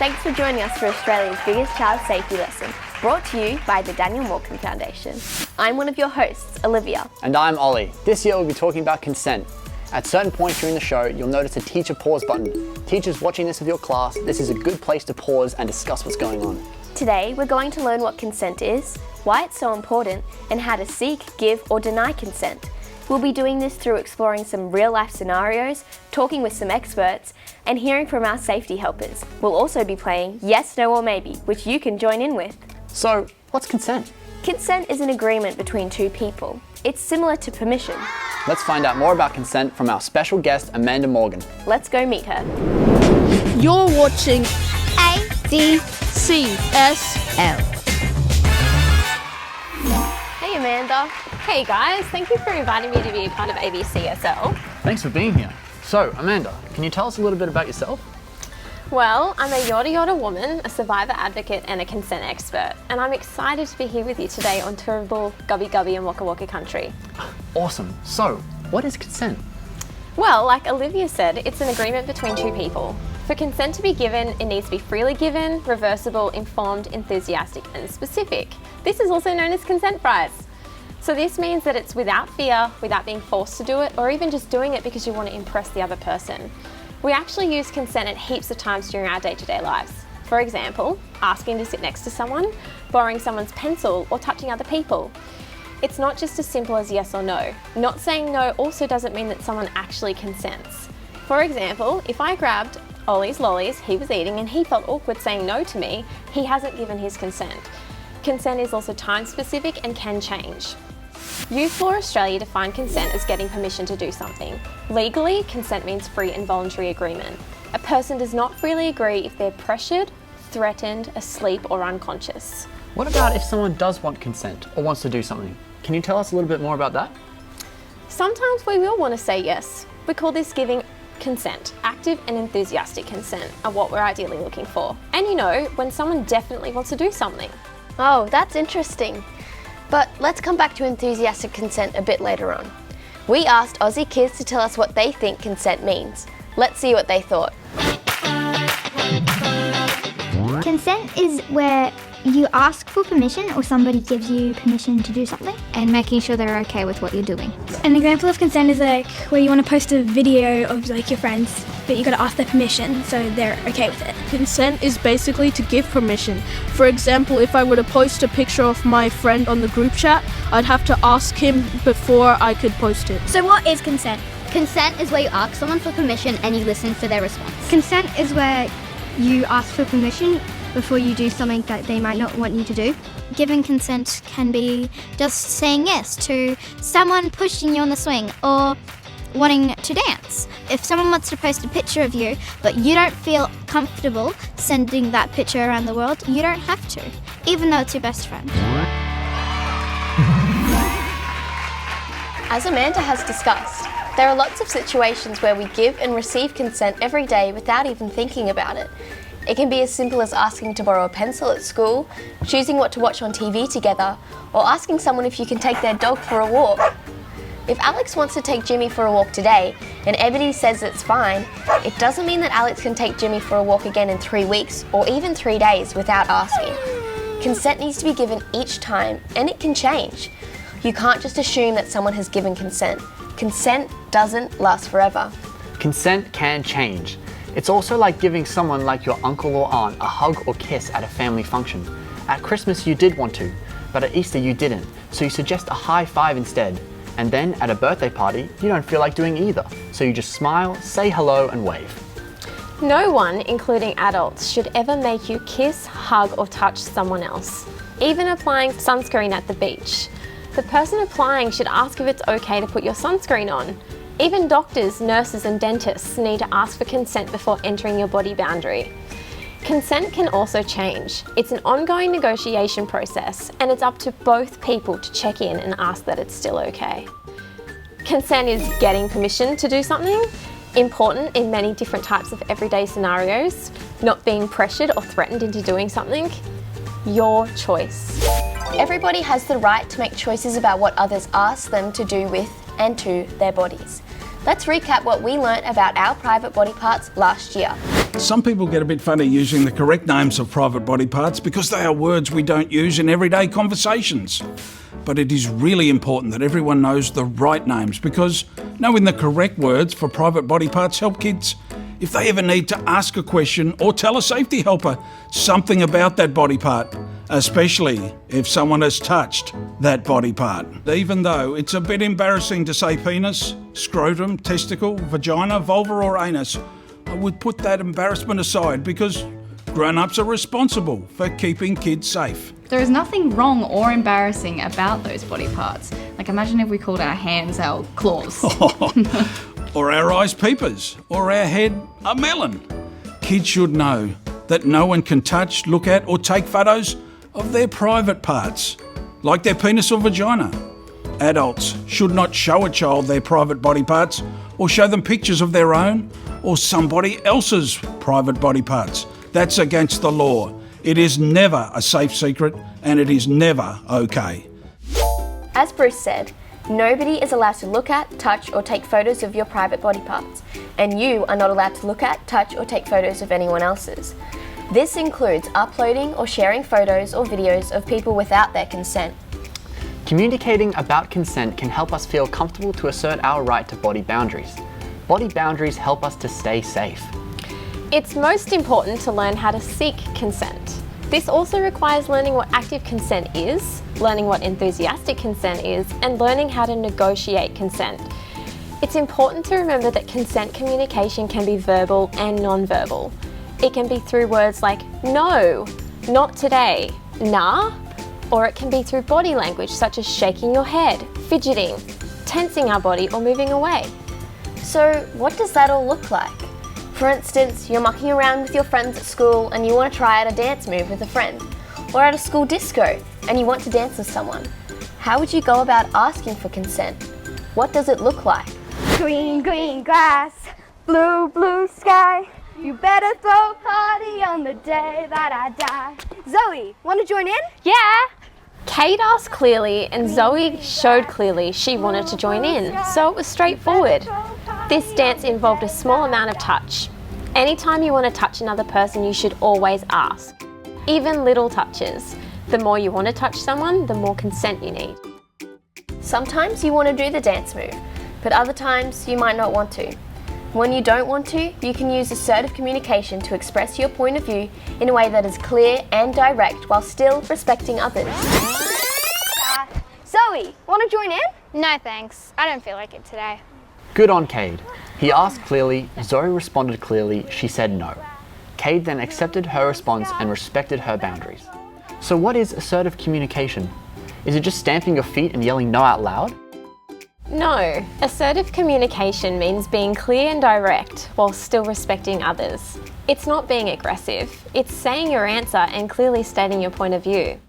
Thanks for joining us for Australia's biggest child safety lesson, brought to you by the Daniel Morgan Foundation. I'm one of your hosts, Olivia. And I'm Ollie. This year we'll be talking about consent. At certain points during the show, you'll notice a teacher pause button. Teachers watching this with your class, this is a good place to pause and discuss what's going on. Today, we're going to learn what consent is, why it's so important, and how to seek, give, or deny consent. We'll be doing this through exploring some real-life scenarios, talking with some experts, and hearing from our safety helpers. We'll also be playing Yes, No, or Maybe, which you can join in with. So, what's consent? Consent is an agreement between two people. It's similar to permission. Let's find out more about consent from our special guest, Amanda Morgan. Let's go meet her. You're watching ABCSL. Hey Amanda. Hey guys, thank you for inviting me to be a part of ABCSL. Thanks for being here. So, Amanda, can you tell us a little bit about yourself? Well, I'm a yada yada woman, a survivor advocate and a consent expert, and I'm excited to be here with you today on Turrbal, Gubbi Gubbi and Waka Waka country. Awesome. So, what is consent? Well, like Olivia said, it's an agreement between two people. For consent to be given, it needs to be freely given, reversible, informed, enthusiastic and specific. This is also known as consent prize. So this means that it's without fear, without being forced to do it, or even just doing it because you want to impress the other person. We actually use consent at heaps of times during our day-to-day lives. For example, asking to sit next to someone, borrowing someone's pencil, or touching other people. It's not just as simple as yes or no. Not saying no also doesn't mean that someone actually consents. For example, if I grabbed Ollie's lollies he was eating and he felt awkward saying no to me, he hasn't given his consent. Consent is also time-specific and can change. Youth Law Australia define consent as getting permission to do something. Legally, consent means free and voluntary agreement. A person does not freely agree if they're pressured, threatened, asleep or unconscious. What about if someone does want consent or wants to do something? Can you tell us a little bit more about that? Sometimes we will want to say yes. We call this giving consent. Active and enthusiastic consent are what we're ideally looking for. And you know, when someone definitely wants to do something. Oh, that's interesting. But let's come back to enthusiastic consent a bit later on. We asked Aussie kids to tell us what they think consent means. Let's see what they thought. Consent is where you ask for permission or somebody gives you permission to do something. And making sure they're okay with what you're doing. An example of consent is like where you want to post a video of like your friends, but you got to ask their permission so they're okay with it. Consent is basically to give permission. For example, if I were to post a picture of my friend on the group chat, I'd have to ask him before I could post it. So what is consent? Consent is where you ask someone for permission and you listen for their response. Consent is where you ask for permission before you do something that they might not want you to do. Giving consent can be just saying yes to someone pushing you on the swing or wanting to dance. If someone wants to post a picture of you, but you don't feel comfortable sending that picture around the world, you don't have to, even though it's your best friend. As Amanda has discussed, there are lots of situations where we give and receive consent every day without even thinking about it. It can be as simple as asking to borrow a pencil at school, choosing what to watch on TV together, or asking someone if you can take their dog for a walk. If Alex wants to take Jimmy for a walk today, and Ebony says it's fine, it doesn't mean that Alex can take Jimmy for a walk again in 3 weeks, or even 3 days without asking. Consent needs to be given each time, and it can change. You can't just assume that someone has given consent. Consent doesn't last forever. Consent can change. It's also like giving someone like your uncle or aunt a hug or kiss at a family function. At Christmas you did want to, but at Easter you didn't, so you suggest a high five instead. And then at a birthday party, you don't feel like doing either, so you just smile, say hello and wave. No one, including adults, should ever make you kiss, hug or touch someone else. Even applying sunscreen at the beach. The person applying should ask if it's okay to put your sunscreen on. Even doctors, nurses and dentists need to ask for consent before entering your body boundary. Consent can also change. It's an ongoing negotiation process and it's up to both people to check in and ask that it's still okay. Consent is getting permission to do something, important in many different types of everyday scenarios, not being pressured or threatened into doing something. Your choice. Everybody has the right to make choices about what others ask them to do with and to their bodies. Let's recap what we learnt about our private body parts last year. Some people get a bit funny using the correct names of private body parts because they are words we don't use in everyday conversations. But it is really important that everyone knows the right names, because knowing the correct words for private body parts help kids if they ever need to ask a question or tell a safety helper something about that body part, especially if someone has touched that body part. Even though it's a bit embarrassing to say penis, scrotum, testicle, vagina, vulva or anus, I would put that embarrassment aside because grown-ups are responsible for keeping kids safe. There is nothing wrong or embarrassing about those body parts. Like, imagine if we called our hands our claws. Or our eyes peepers, or our head a melon. Kids should know that no one can touch, look at or take photos of their private parts, like their penis or vagina. Adults should not show a child their private body parts or show them pictures of their own or somebody else's private body parts. That's against the law. It is never a safe secret and it is never okay. As Bruce said, nobody is allowed to look at, touch or take photos of your private body parts, and you are not allowed to look at, touch or take photos of anyone else's. This includes uploading or sharing photos or videos of people without their consent. Communicating about consent can help us feel comfortable to assert our right to body boundaries. Body boundaries help us to stay safe. It's most important to learn how to seek consent. This also requires learning what active consent is, learning what enthusiastic consent is, and learning how to negotiate consent. It's important to remember that consent communication can be verbal and non-verbal. It can be through words like no, not today, nah, or it can be through body language such as shaking your head, fidgeting, tensing our body or moving away. So what does that all look like? For instance, you're mucking around with your friends at school and you want to try out a dance move with a friend, or at a school disco and you want to dance with someone. How would you go about asking for consent? What does it look like? Green, green grass, blue, blue sky. You better throw a party on the day that I die. Zoe, want to join in? Yeah! Kate asked clearly and Zoe showed clearly she wanted to join in, so it was straightforward. This dance involved a small amount of touch. Anytime you want to touch another person, you should always ask. Even little touches. The more you want to touch someone, the more consent you need. Sometimes you want to do the dance move, but other times you might not want to. When you don't want to, you can use assertive communication to express your point of view in a way that is clear and direct while still respecting others. Zoe, want to join in? No thanks, I don't feel like it today. Good on Cade. He asked clearly, Zoe responded clearly, she said no. Cade then accepted her response and respected her boundaries. So what is assertive communication? Is it just stamping your feet and yelling no out loud? No, assertive communication means being clear and direct while still respecting others. It's not being aggressive, it's saying your answer and clearly stating your point of view.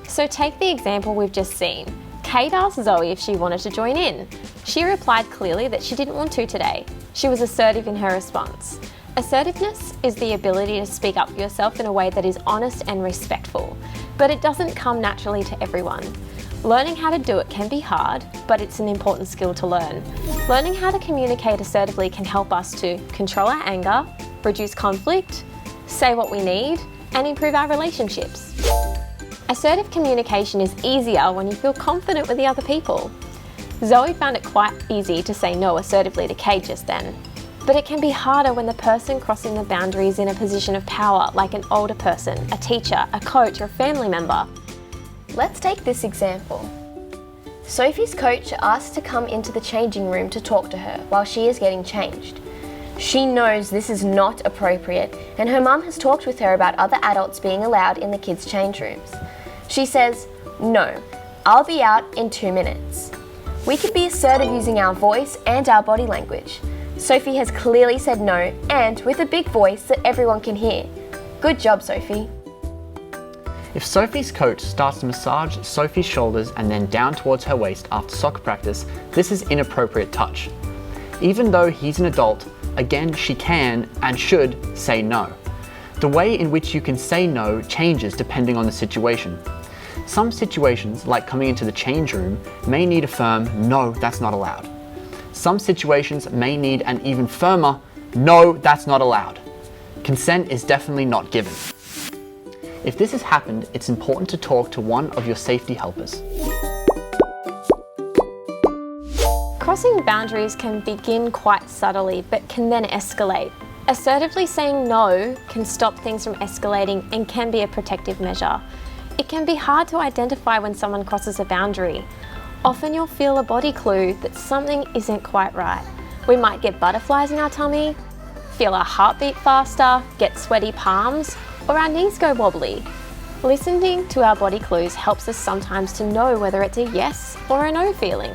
So take the example we've just seen. Kate asked Zoe if she wanted to join in. She replied clearly that she didn't want to today. She was assertive in her response. Assertiveness is the ability to speak up for yourself in a way that is honest and respectful, but it doesn't come naturally to everyone. Learning how to do it can be hard, but it's an important skill to learn. Learning how to communicate assertively can help us to control our anger, reduce conflict, say what we need, and improve our relationships. Assertive communication is easier when you feel confident with the other people. Zoe found it quite easy to say no assertively to Kate just then. But it can be harder when the person crossing the boundary is in a position of power, like an older person, a teacher, a coach, or a family member. Let's take this example. Sophie's coach asked to come into the changing room to talk to her while she is getting changed. She knows this is not appropriate, and her mum has talked with her about other adults being allowed in the kids' change rooms. She says, "No, I'll be out in 2 minutes." We can be assertive using our voice and our body language. Sophie has clearly said no, and with a big voice that everyone can hear. Good job, Sophie. If Sophie's coach starts to massage Sophie's shoulders and then down towards her waist after soccer practice, this is inappropriate touch. Even though he's an adult, again, she can and should say no. The way in which you can say no changes depending on the situation. Some situations, like coming into the change room, may need a firm "no, that's not allowed." Some situations may need an even firmer "no, that's not allowed." Consent is definitely not given. If this has happened, it's important to talk to one of your safety helpers. Crossing boundaries can begin quite subtly, but can then escalate. Assertively saying no can stop things from escalating and can be a protective measure. It can be hard to identify when someone crosses a boundary. Often you'll feel a body clue that something isn't quite right. We might get butterflies in our tummy, feel our heartbeat faster, get sweaty palms, or our knees go wobbly. Listening to our body clues helps us sometimes to know whether it's a yes or a no feeling.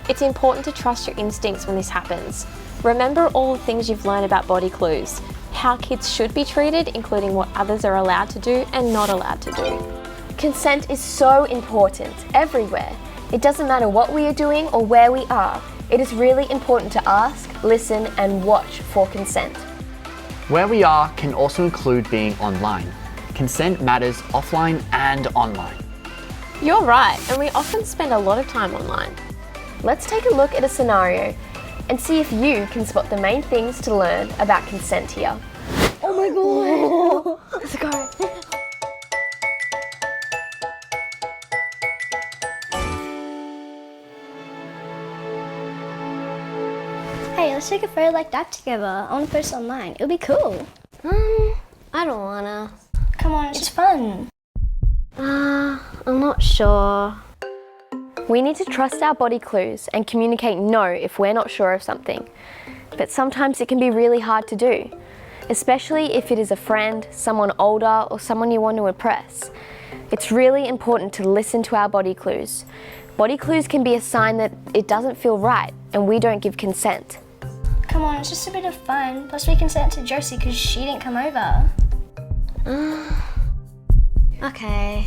It's important to trust your instincts when this happens. Remember all the things you've learned about body clues, how kids should be treated, including what others are allowed to do and not allowed to do. Consent is so important everywhere. It doesn't matter what we are doing or where we are. It is really important to ask, listen, and watch for consent. Where we are can also include being online. Consent matters offline and online. You're right, and we often spend a lot of time online. Let's take a look at a scenario and see if you can spot the main things to learn about consent here. Oh my god! Let's go. Hey, let's take a photo like that together. I want to post it online. It'll be cool. I don't wanna. Come on, it's fun. I'm not sure. We need to trust our body clues and communicate no if we're not sure of something. But sometimes it can be really hard to do, especially if it is a friend, someone older, or someone you want to impress. It's really important to listen to our body clues. Body clues can be a sign that it doesn't feel right and we don't give consent. Come on, it's just a bit of fun. Plus we can send it to Josie because she didn't come over. Okay.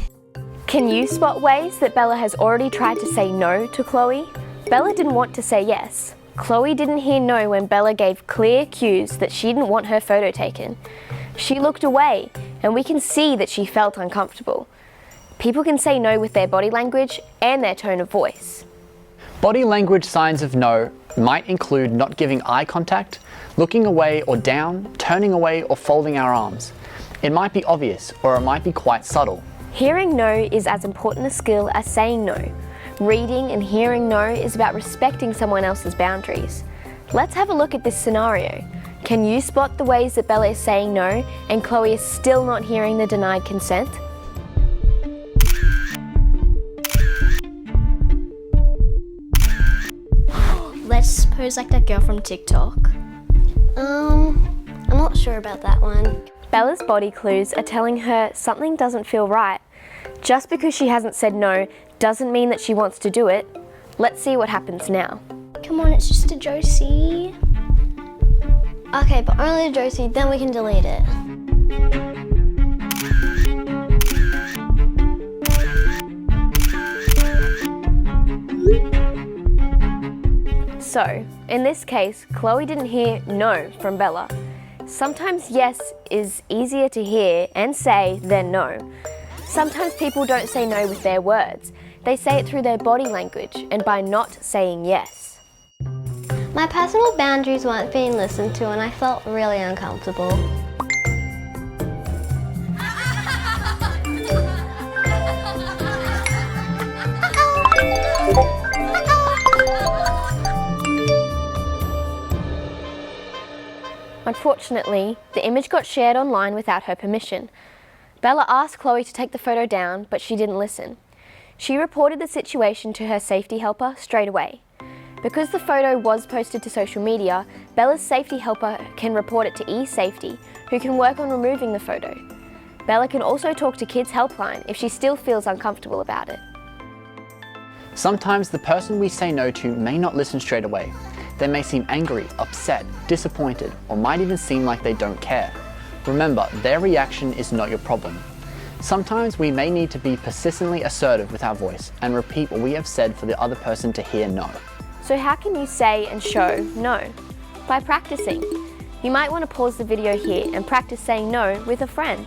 Can you spot ways that Bella has already tried to say no to Chloe? Bella didn't want to say yes. Chloe didn't hear no when Bella gave clear cues that she didn't want her photo taken. She looked away, and we can see that she felt uncomfortable. People can say no with their body language and their tone of voice. Body language signs of no might include not giving eye contact, looking away or down, turning away or folding our arms. It might be obvious or it might be quite subtle. Hearing no is as important a skill as saying no. Reading and hearing no is about respecting someone else's boundaries. Let's have a look at this scenario. Can you spot the ways that Bella is saying no and Chloe is still not hearing the denied consent? Let's pose like that girl from TikTok. I'm not sure about that one. Bella's body clues are telling her something doesn't feel right. Just because she hasn't said no doesn't mean that she wants to do it. Let's see what happens now. Come on, it's just a Josie. Okay, but only Josie, then we can delete it. So, in this case, Chloe didn't hear no from Bella. Sometimes yes is easier to hear and say than no. Sometimes people don't say no with their words. They say it through their body language and by not saying yes. My personal boundaries weren't being listened to and I felt really uncomfortable. Unfortunately, the image got shared online without her permission. Bella asked Chloe to take the photo down, but she didn't listen. She reported the situation to her safety helper straight away. Because the photo was posted to social media, Bella's safety helper can report it to eSafety, who can work on removing the photo. Bella can also talk to Kids Helpline if she still feels uncomfortable about it. Sometimes the person we say no to may not listen straight away. They may seem angry, upset, disappointed, or might even seem like they don't care. Remember, their reaction is not your problem. Sometimes we may need to be persistently assertive with our voice and repeat what we have said for the other person to hear no. So how can you say and show no? By practicing. You might want to pause the video here and practice saying no with a friend.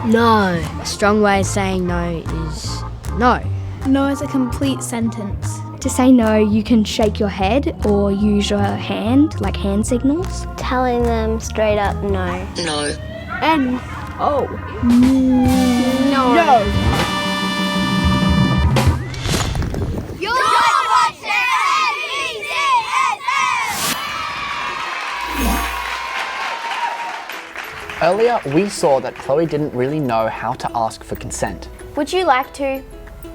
No. A strong way of saying no is no. No is a complete sentence. To say no, you can shake your head or use your hand, like hand signals. Telling them straight up no. And No. You're watching ABCSL! Earlier, we saw that Chloe didn't really know how to ask for consent. Would you like to?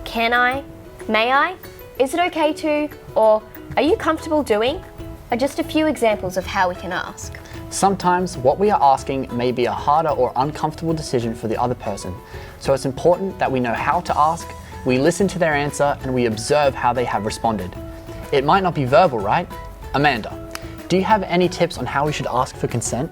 Can I? May I? Is it okay to? Or are you comfortable doing? Are just a few examples of how we can ask. Sometimes what we are asking may be a harder or uncomfortable decision for the other person, so it's important that we know how to ask, we listen to their answer, and we observe how they have responded. It might not be verbal, right? Amanda, do you have any tips on how we should ask for consent?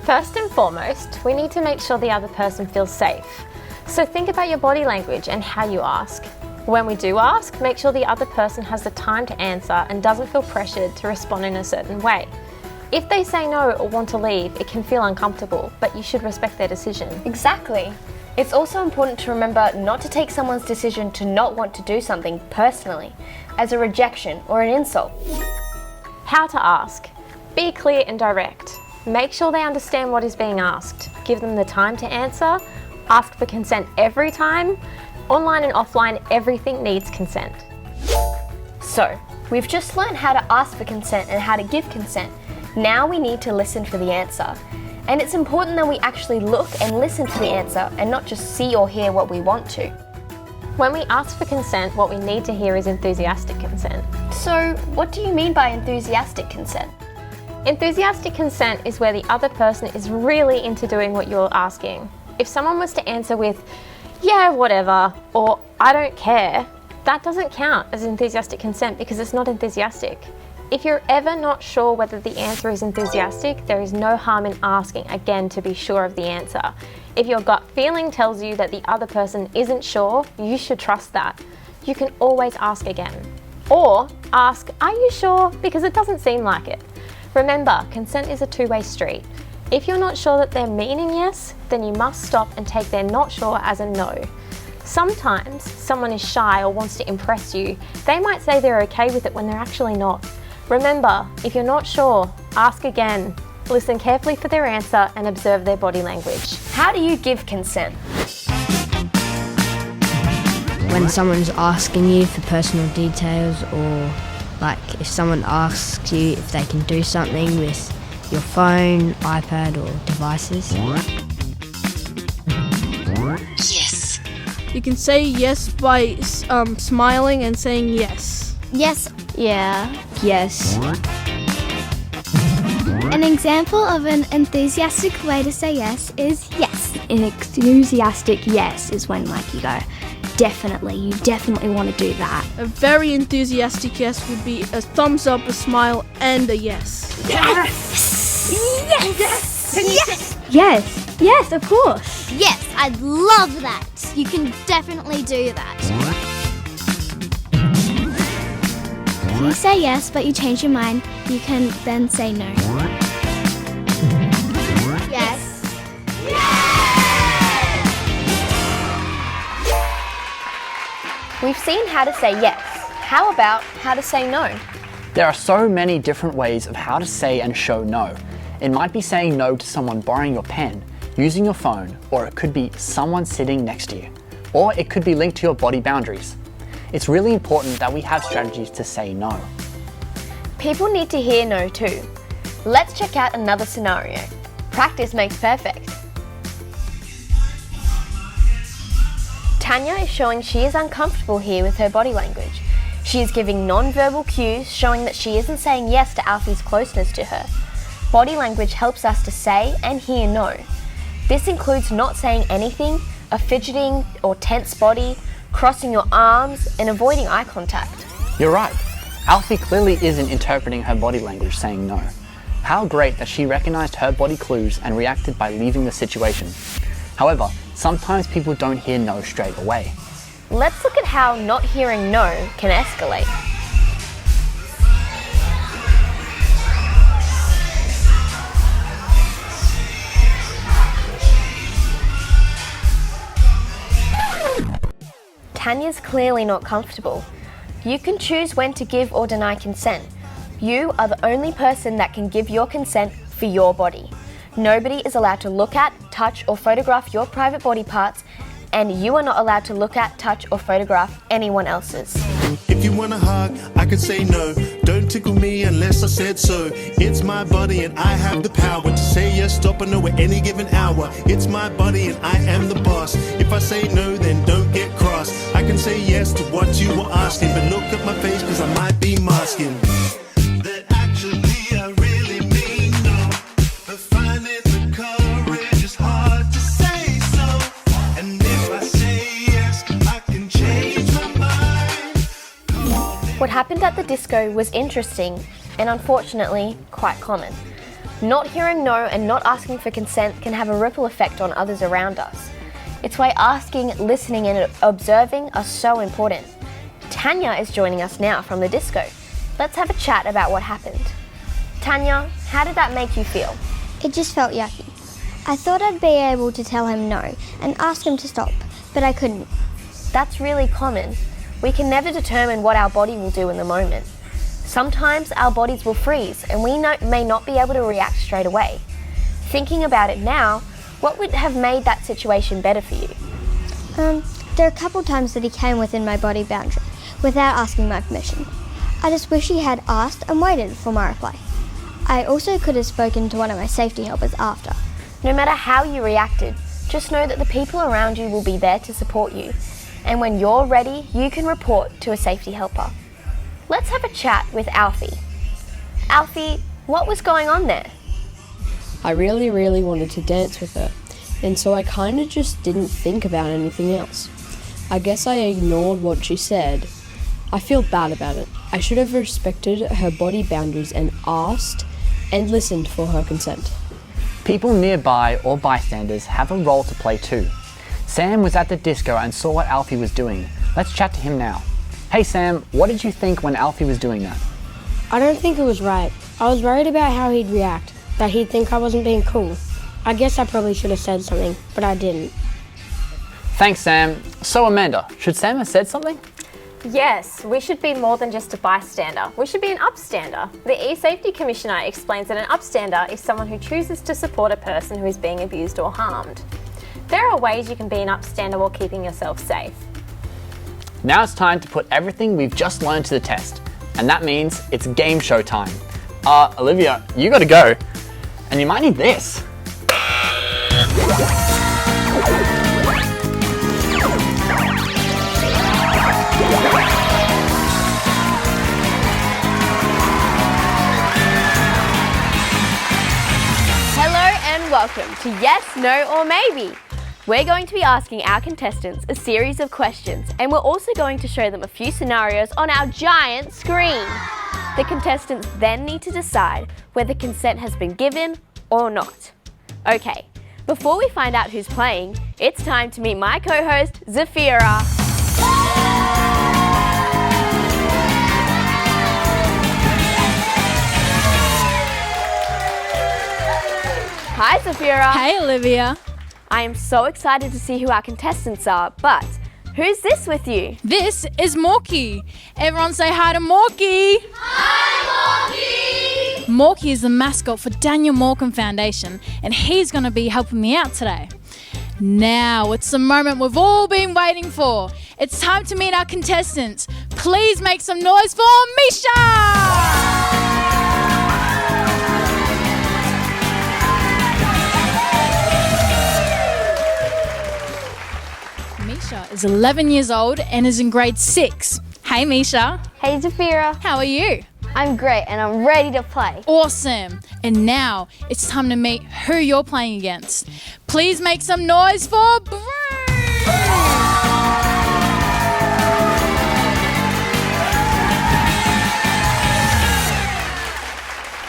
First and foremost, we need to make sure the other person feels safe. So think about your body language and how you ask. When we do ask, make sure the other person has the time to answer and doesn't feel pressured to respond in a certain way. If they say no or want to leave, it can feel uncomfortable, but you should respect their decision. Exactly. It's also important to remember not to take someone's decision to not want to do something personally, as a rejection or an insult. How to ask. Be clear and direct. Make sure they understand what is being asked. Give them the time to answer. Ask for consent every time. Online and offline, everything needs consent. So, we've just learned how to ask for consent and how to give consent. Now we need to listen for the answer. And it's important that we actually look and listen for the answer and not just see or hear what we want to. When we ask for consent, what we need to hear is enthusiastic consent. So, what do you mean by enthusiastic consent? Enthusiastic consent is where the other person is really into doing what you're asking. If someone was to answer with, yeah, whatever, or I don't care, that doesn't count as enthusiastic consent because it's not enthusiastic. If you're ever not sure whether the answer is enthusiastic, there is no harm in asking again to be sure of the answer. If your gut feeling tells you that the other person isn't sure, you should trust that. You can always ask again. Or ask, are you sure? Because it doesn't seem like it. Remember, consent is a two-way street. If you're not sure that they're meaning yes, then you must stop and take their not sure as a no. Sometimes someone is shy or wants to impress you. They might say they're okay with it when they're actually not. Remember, if you're not sure, ask again. Listen carefully for their answer and observe their body language. How do you give consent? When someone's asking you for personal details, or like if someone asks you if they can do something with your phone, iPad or devices. Yes. You can say yes by smiling and saying yes. Yes. Yeah. Yes. An example of an enthusiastic way to say yes is yes. An enthusiastic yes is when like you go, definitely, you definitely want to do that. A very enthusiastic yes would be a thumbs up, a smile, and a yes. Yes! Yes, yes, of course. Yes, I'd love that. You can definitely do that. If you say yes, but you change your mind, you can then say no. Yes. We've seen how to say yes. How about how to say no? There are so many different ways of how to say and show no. It might be saying no to someone borrowing your pen, using your phone, or it could be someone sitting next to you. Or it could be linked to your body boundaries. It's really important that we have strategies to say no. People need to hear no too. Let's check out another scenario. Practice makes perfect. Tanya is showing she is uncomfortable here with her body language. She is giving non-verbal cues showing that she isn't saying yes to Alfie's closeness to her. Body language helps us to say and hear no. This includes not saying anything, a fidgeting or tense body, crossing your arms, and avoiding eye contact. You're right. Alfie clearly isn't interpreting her body language saying no. How great that she recognized her body clues and reacted by leaving the situation. However, sometimes people don't hear no straight away. Let's look at how not hearing no can escalate. Tanya's clearly not comfortable. You can choose when to give or deny consent. You are the only person that can give your consent for your body. Nobody is allowed to look at, touch or photograph your private body parts, and you are not allowed to look at, touch or photograph anyone else's. If you want a hug, I can say no. Don't tickle me unless I said so. It's my body and I have the power to say yes, stop or no at any given hour. It's my body and I am the boss. If I say no, then don't get cross. I can say yes to what you were asking, but look at my face cause I might be masking. That actually I really mean no. But finding the courage is hard to say so. And if I say yes, I can change my mind. What happened at the disco was interesting and unfortunately quite common. Not hearing no and not asking for consent can have a ripple effect on others around us. It's why asking, listening and observing are so important. Tanya is joining us now from the disco. Let's have a chat about what happened. Tanya, how did that make you feel? It just felt yucky. I thought I'd be able to tell him no and ask him to stop, but I couldn't. That's really common. We can never determine what our body will do in the moment. Sometimes our bodies will freeze and we may not be able to react straight away. Thinking about it now, what would have made that situation better for you? There are a couple times that he came within my body boundary without asking my permission. I just wish he had asked and waited for my reply. I also could have spoken to one of my safety helpers after. No matter how you reacted, just know that the people around you will be there to support you. And when you're ready, you can report to a safety helper. Let's have a chat with Alfie. Alfie, what was going on there? I really wanted to dance with her, and so I kind of just didn't think about anything else. I guess I ignored what she said. I feel bad about it. I should have respected her body boundaries and asked and listened for her consent. People nearby or bystanders have a role to play too. Sam was at the disco and saw what Alfie was doing. Let's chat to him now. Hey Sam, what did you think when Alfie was doing that? I don't think it was right. I was worried about how he'd react, that he'd think I wasn't being cool. I guess I probably should have said something, but I didn't. Thanks Sam. So Amanda, should Sam have said something? Yes, we should be more than just a bystander. We should be an upstander. The E-Safety Commissioner explains that an upstander is someone who chooses to support a person who is being abused or harmed. There are ways you can be an upstander while keeping yourself safe. Now it's time to put everything we've just learned to the test. And that means it's game show time. Olivia, you gotta go. And you might need this. Hello and welcome to Yes, No or Maybe. We're going to be asking our contestants a series of questions and we're also going to show them a few scenarios on our giant screen. The contestants then need to decide whether consent has been given or not. Okay, before we find out who's playing, it's time to meet my co-host, Zafira. Hi, Zafira. Hey, Olivia. I am so excited to see who our contestants are, but who's this with you? This is Morky. Everyone say hi to Morky. Hi, Morky! Morky is the mascot for Daniel Morgan Foundation, and he's going to be helping me out today. Now, it's the moment we've all been waiting for. It's time to meet our contestants. Please make some noise for Misha! Misha is 11 years old and is in grade 6. Hey Misha. Hey Zafira. How are you? I'm great and I'm ready to play. Awesome. And now it's time to meet who you're playing against. Please make some noise for Bruce.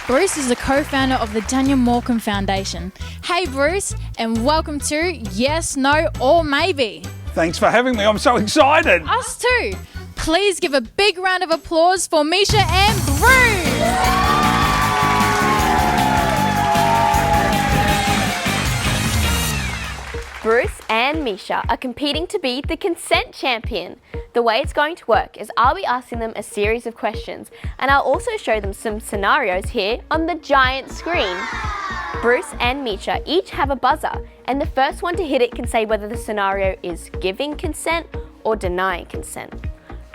Bruce is the co-founder of the Daniel Morgan Foundation. Hey Bruce, and welcome to Yes, No or Maybe. Thanks for having me. I'm so excited. Us too. Please give a big round of applause for Misha and Bruce. Bruce and Misha are competing to be the consent champion. The way it's going to work is I'll be asking them a series of questions, and I'll also show them some scenarios here on the giant screen. Bruce and Misha each have a buzzer, and the first one to hit it can say whether the scenario is giving consent or denying consent.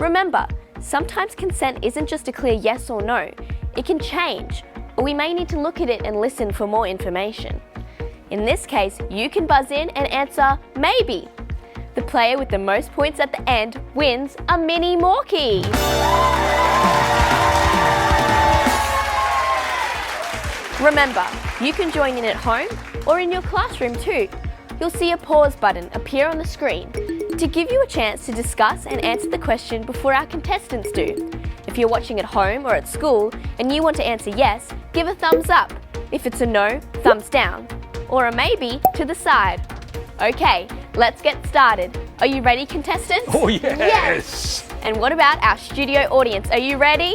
Remember, sometimes consent isn't just a clear yes or no. It can change, or we may need to look at it and listen for more information. In this case, you can buzz in and answer maybe. The player with the most points at the end wins a mini Morkie. Remember, you can join in at home or in your classroom too. You'll see a pause button appear on the screen to give you a chance to discuss and answer the question before our contestants do. If you're watching at home or at school and you want to answer yes, give a thumbs up. If it's a no, thumbs down. Or a maybe to the side. Okay, let's get started. Are you ready, contestants? Oh, yes! And what about our studio audience? Are you ready?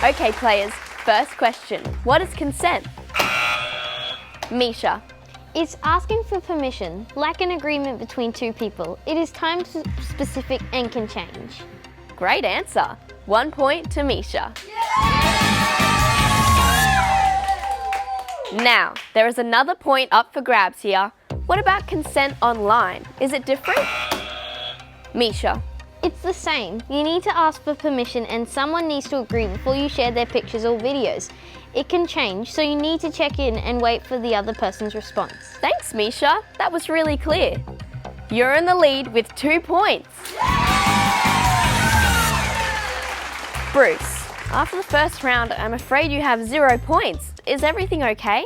Okay, players, first question. What is consent? Misha. It's asking for permission, like an agreement between two people. It is time-specific and can change. Great answer. 1 point to Misha. Now, there is another point up for grabs here. What about consent online? Is it different? Misha. It's the same. You need to ask for permission and someone needs to agree before you share their pictures or videos. It can change, so you need to check in and wait for the other person's response. Thanks, Misha. That was really clear. You're in the lead with 2 points. Bruce, after the first round, I'm afraid you have 0 points. Is everything okay?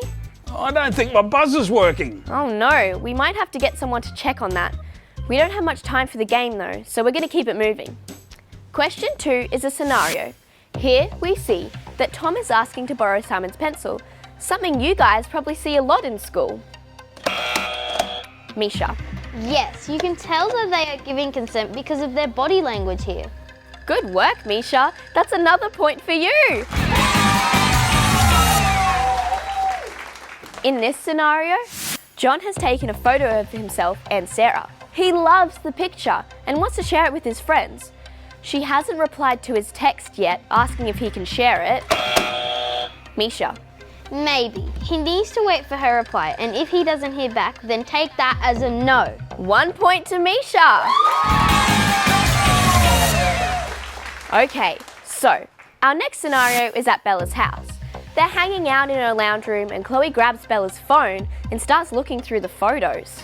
I don't think my buzzer's working. Oh no, we might have to get someone to check on that. We don't have much time for the game though, so we're going to keep it moving. Question 2 is a scenario. Here we see that Tom is asking to borrow Simon's pencil, something you guys probably see a lot in school. Misha. Yes, you can tell that they are giving consent because of their body language here. Good work, Misha. That's another point for you. In this scenario, John has taken a photo of himself and Sarah. He loves the picture and wants to share it with his friends. She hasn't replied to his text yet, asking if he can share it. Misha. Maybe. He needs to wait for her reply, and if he doesn't hear back, then take that as a no. 1 point to Misha. Okay, so our next scenario is at Bella's house. They're hanging out in her lounge room and Chloe grabs Bella's phone and starts looking through the photos.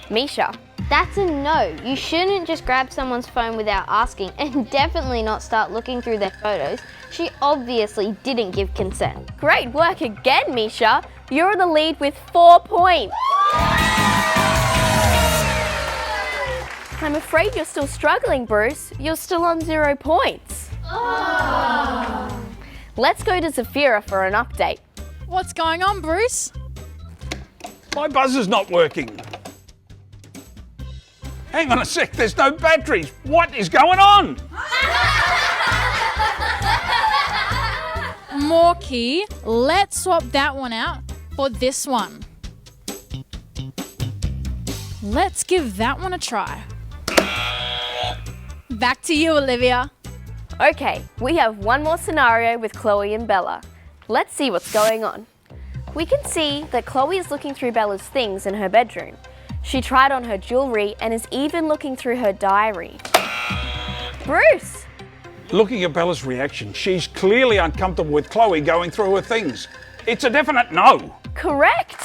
Misha. That's a no. You shouldn't just grab someone's phone without asking, and definitely not start looking through their photos. She obviously didn't give consent. Great work again, Misha. You're in the lead with 4 points. I'm afraid you're still struggling, Bruce. You're still on 0 points. Let's go to Zafira for an update. What's going on, Bruce? My buzzer's not working. Hang on a sec, there's no batteries. What is going on? Morkie, let's swap that one out for this one. Let's give that one a try. Back to you, Olivia. Okay, we have one more scenario with Chloe and Bella. Let's see what's going on. We can see that Chloe is looking through Bella's things in her bedroom. She tried on her jewellery and is even looking through her diary. Bruce! Looking at Bella's reaction, she's clearly uncomfortable with Chloe going through her things. It's a definite no. Correct!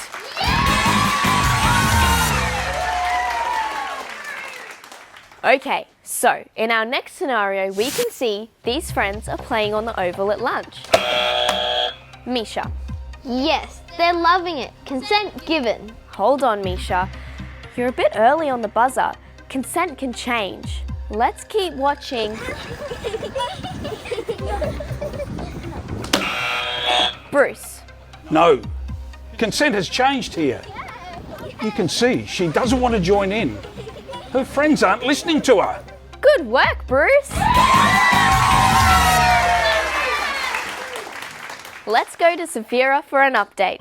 Okay, so in our next scenario, we can see these friends are playing on the oval at lunch. Misha. Yes, they're loving it. Consent given. Hold on, Misha. You're a bit early on the buzzer. Consent can change. Let's keep watching. Bruce. No. Consent has changed here. You can see she doesn't want to join in. Her friends aren't listening to her. Good work, Bruce. Let's go to Zafira for an update.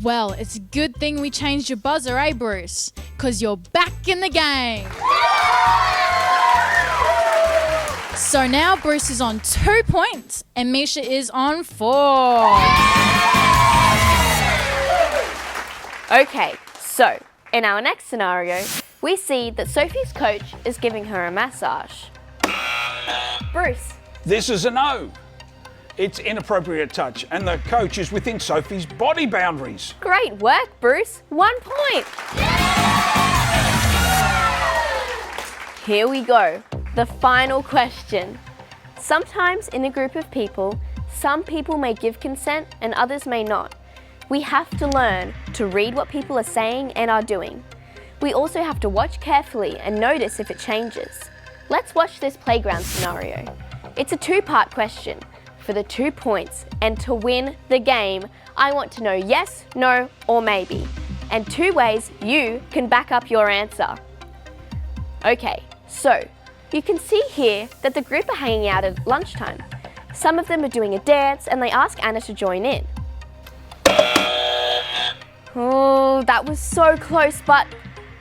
Well, it's a good thing we changed your buzzer, eh, Bruce? because you're back in the game. So now Bruce is on 2 points and Misha is on 4. Okay, so in our next scenario, we see that Sophie's coach is giving her a massage. Bruce. This is a no. It's inappropriate touch, and the coach is within Sophie's body boundaries. Great work, Bruce. 1 point. Here we go. The final question. Sometimes in a group of people, some people may give consent and others may not. We have to learn to read what people are saying and are doing. We also have to watch carefully and notice if it changes. Let's watch this playground scenario. It's a 2-part question for the 2 points, and to win the game, I want to know yes, no, or maybe, and 2 ways you can back up your answer. Okay, so you can see here that the group are hanging out at lunchtime. Some of them are doing a dance and they ask Anna to join in. Oh, that was so close, but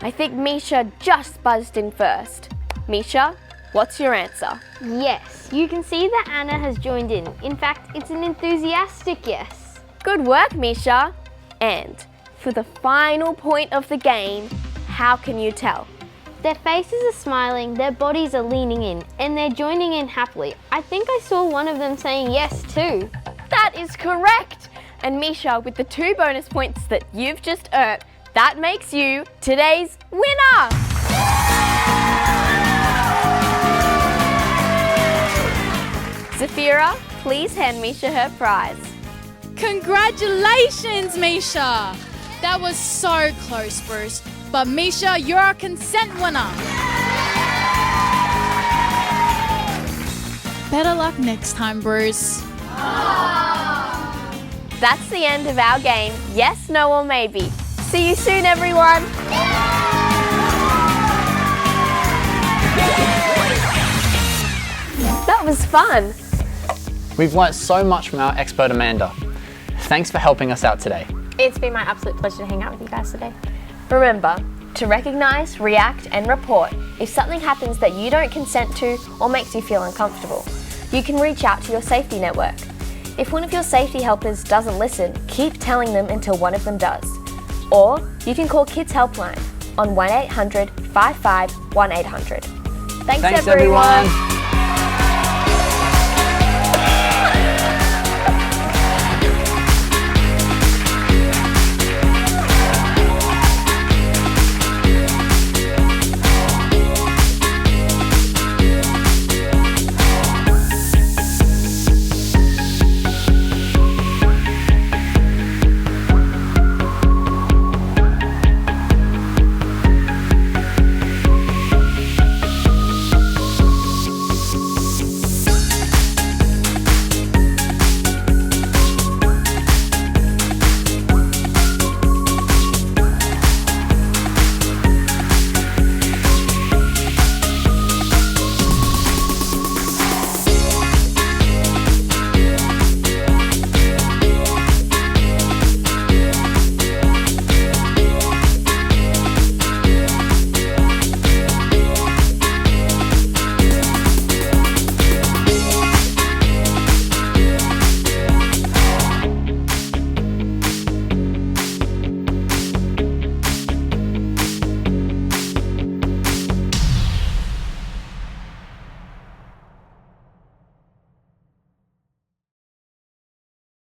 I think Misha just buzzed in first. Misha, what's your answer? Yes, you can see that Anna has joined in. In fact, it's an enthusiastic yes. Good work, Misha. And for the final point of the game, how can you tell? Their faces are smiling, their bodies are leaning in, and they're joining in happily. I think I saw one of them saying yes too. That is correct! And Misha, with the 2 bonus points that you've just earned, that makes you today's winner! Zafira, please hand Misha her prize. Congratulations, Misha! That was so close, Bruce. But Misha, you're our consent winner. Better luck next time, Bruce. That's the end of our game, yes, no, or maybe. See you soon, everyone. That was fun. We've learnt so much from our expert Amanda. Thanks for helping us out today. It's been my absolute pleasure to hang out with you guys today. Remember to recognise, react and report if something happens that you don't consent to or makes you feel uncomfortable. You can reach out to your safety network. If one of your safety helpers doesn't listen, keep telling them until one of them does. Or you can call Kids Helpline on 1800 55 1800. Thanks everyone.